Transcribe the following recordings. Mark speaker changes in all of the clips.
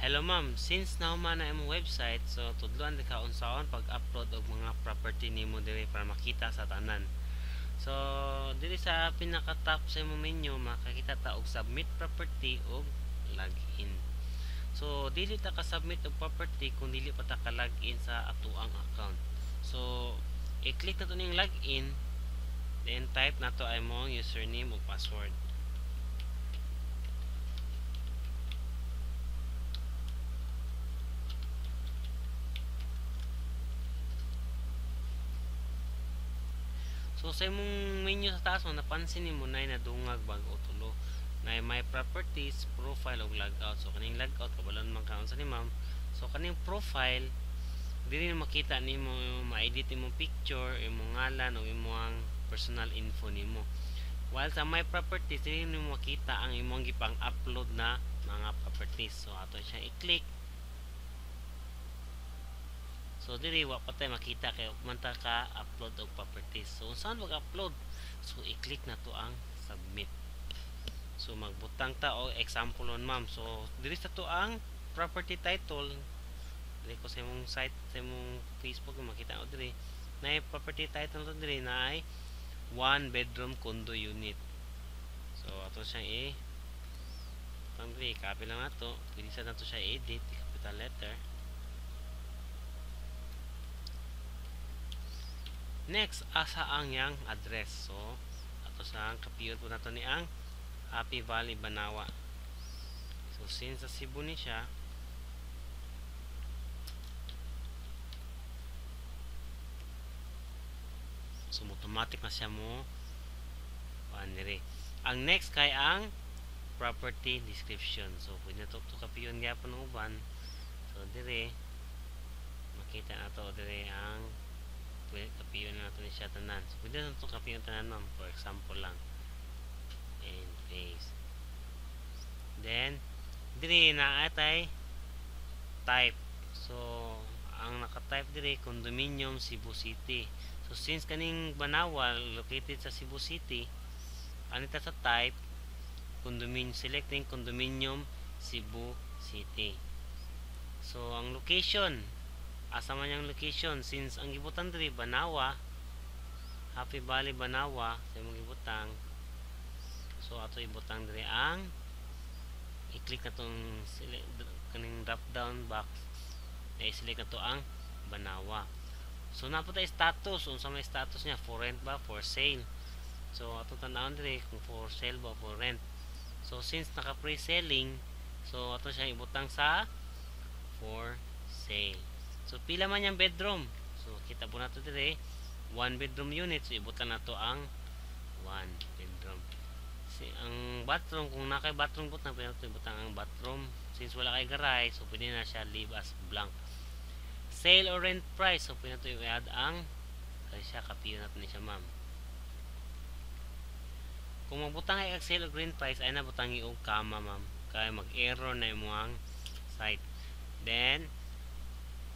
Speaker 1: Hello ma'am, since nahuman na imong website, so tudloan di ka unsaon pag-upload og mga property nimo diri para makita sa tanan. So diri sa pinaka-top sa imong menu makakita ta og submit property og login. So dili ta ka submit og property kung dili pa ta ka login sa atuang account. So i-click na to ning login, then type na to ay mong username ug password. So sa imong menu sa taas mo napansin nimo na nadungag bag-o tulo na my properties, profile ug logout. So kaning logout kabalon man kaon sa ni ma'am. So kaning profile dili makita nimo ma-edit imong picture, imong ngalan ug imong personal info nimo. While sa my properties dili nimo makita ang imong gipang-upload na mga properties. So ato siya i-click. So diri wa pa tay makita kay manta ka upload og properties. So saan mag-upload? So i-click na to ang submit. So magbutang ta og example on ma'am. So diri sa to ang property title. Diri ko sa imong site, sa imong Facebook makita o diri na property title to diri na ay 1 bedroom condo unit. So ato siya tang diri copy lang nato. Pwede sa nato siya edit capital letter. Next, asa ang yang address. So, ato sa kapiyon po nato ni ang Happy Valley, Banawa. So, since sa Cebu ni siya, so automatic na siya mo panire. Ang next kay ang property description. So, pwede na to kapiyon gyapon ng uban. So, dire makita na to dire ang kapiyon na natin siya tanan. So, pwede na ito kapiyon tanan ma'am. For example lang. And paste. Then, diri na atay type. So, ang naka-type diri condominium Cebu City. So, since kaning Banawa located sa Cebu City, anita sa type condominium, selecting condominium Cebu City. So, ang location asa man yung location since ang gibutan diri Banawa, Happy Valley Banawa sa imong gibutang. So ato ibutang diri ang i-click na tong kaning drop down box na i-select na to ang Banawa. So napo tay status, unsa may status niya, for rent ba, for sale. So ato tan-awon diri kung for sale ba for rent. So since naka pre-selling, so ato siya ibutang sa for sale. So pila man yung bedroom. So kita po nato dire 1 bedroom unit. So ibutan nato ang 1 bedroom. Ang bathroom kung nakay bathroom butang pwede nato ibutang ang bathroom. Since wala kay garage, so pwede na siya leave as blank. Sale or rent price, so pwede nato i-add ang kay siya kapiyo nato ni siya ma'am. Kung magbutang ay sale or rent price ay nabutang i og kama ma'am. Kaya mag-error na imong site. Then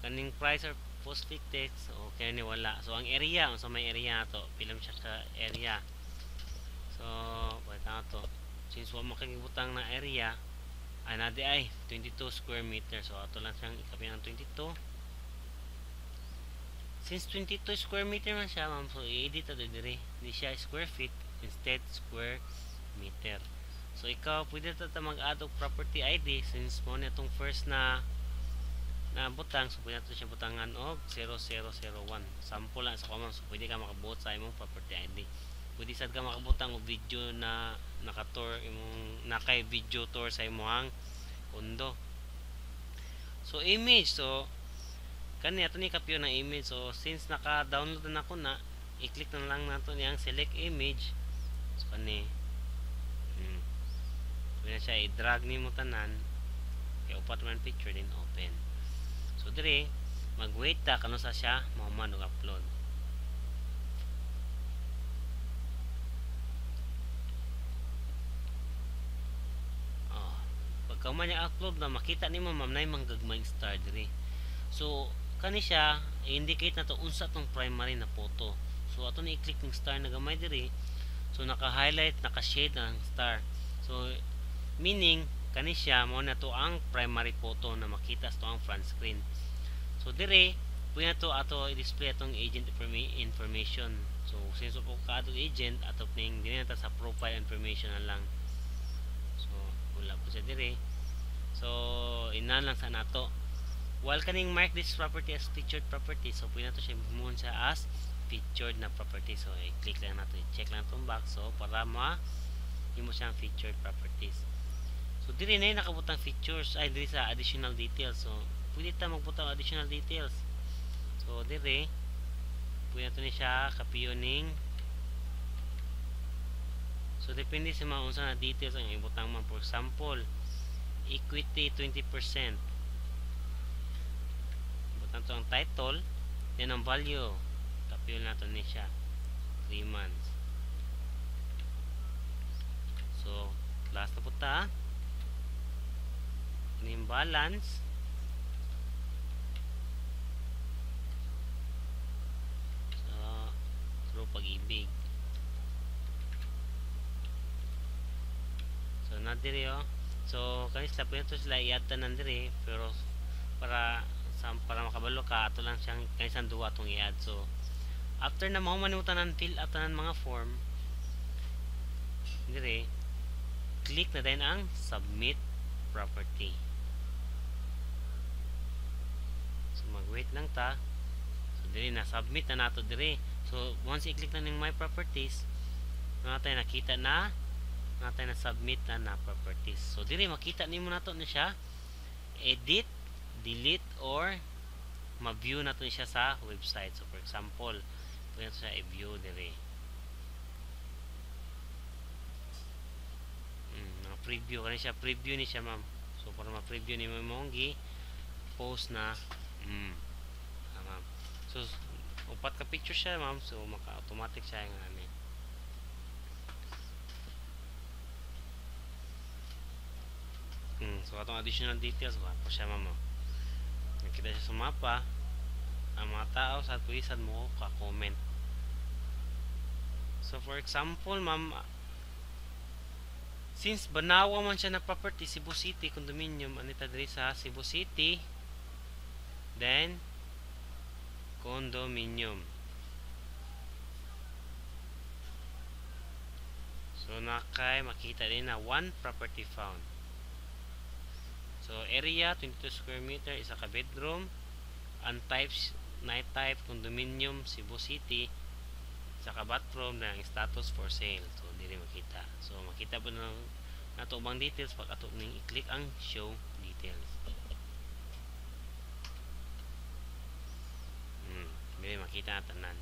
Speaker 1: kaning price or postfix text okay ni wala. So ang area, unsa may area nato, pilam siya ka area. So pwede na to, since wala makikibutang na area ay nadi ay 22 square meter. So ato lang siyang ikapi ng 22. Since 22 square meter man siya ma'am, so i-edit ato dire, hindi siya square feet, instead square meter. So ikaw pwede ta mag-add og property ID since mo na itong first na butang. So pwede nato siya butangan og 0001 sample lang sa common. So pwede ka makabuot sa imong property ID. Pwede sad ka makabutang og video na naka-tour imong nakay video tour sa imong kondo. So image, so kani ato ni kapiyon ng image. So since naka-download na ako na, i-click na lang nato niyang select image. So kani pwede siya i-drag nimo tanan kay upat man picture din open. So dire mag-wait ta kano sa siya mahuman og upload. Pagka man yung upload na makita nimo ma'am nay manggagmayng star dire. So kani siya i-indicate na to unsa tong primary na photo. So ato ni i-click ng star na gamay dire. So naka-highlight, naka-shade ang star. So meaning kani siya mo na to ang primary photo na makita sa to ang front screen. So dire pwede na to ato i-display atong agent information. So since po ka ato agent ato ning dinhi na ta sa profile information na lang. So wala po siya dire. So inan lang sa nato. While kaning mark this property as featured property, so pwede na to siya mohon siya as featured na property. So i-click lang nato, i-check lang itong box so para imo siyang featured properties. So diri na nakabutang features ay diri sa additional details. So pwede ta magbutang additional details. So diri pwede nato ni siya kapiyoning. So depende sa mga unsa na details ang ibutang man. For example, equity 20%. Ibutang to ang title, then ang value kapiyon nato ni siya 3 months. So last na po ta yung balance. So pag-ibig. So na diri so kanista po ito sila iadta nan diri pero para makabalo ka ato lang siyang kanisan duwa atong i-add. So after na mao manimutan nan fill up tanan mga form diri click na din ang submit property. So mag-wait lang ta. So diri na submit na nato diri. So once i-click na ning my properties, natay nakita na natay na submit na properties. So diri makita nimo nato na siya edit, delete or ma-view nato siya sa website. So for example, pwede nato siya i-view diri. Preview kani siya, preview ni siya ma'am. So para ma-preview ni mo post na ma'am. So upat ka picture siya ma'am, so maka-automatic siya nga ani. So atong additional details ba po siya ma'am. Nakita siya sa mapa. Ang mga tao sa tuisan mo ka-comment. So for example ma'am, since Banawa man siya na property, Cebu City condominium, anita diri sa Cebu City, then condominium. So nakay makita din na one property found. So area 22 square meter, isa ka bedroom, and types night type condominium Cebu City, isa ka bathroom na ang status for sale. So dili makita. So makita po nato bang details pag ato ning i-click ang show details. Dili makita na tanan.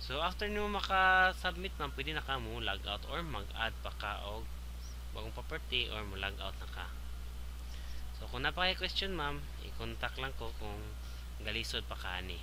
Speaker 1: So after nimo maka-submit man, pwede na ka mo log out or mag-add pa ka og bagong property or mo log out na ka. So kung napaka question ma'am, i-contact lang ko kung galisod pa ka ani.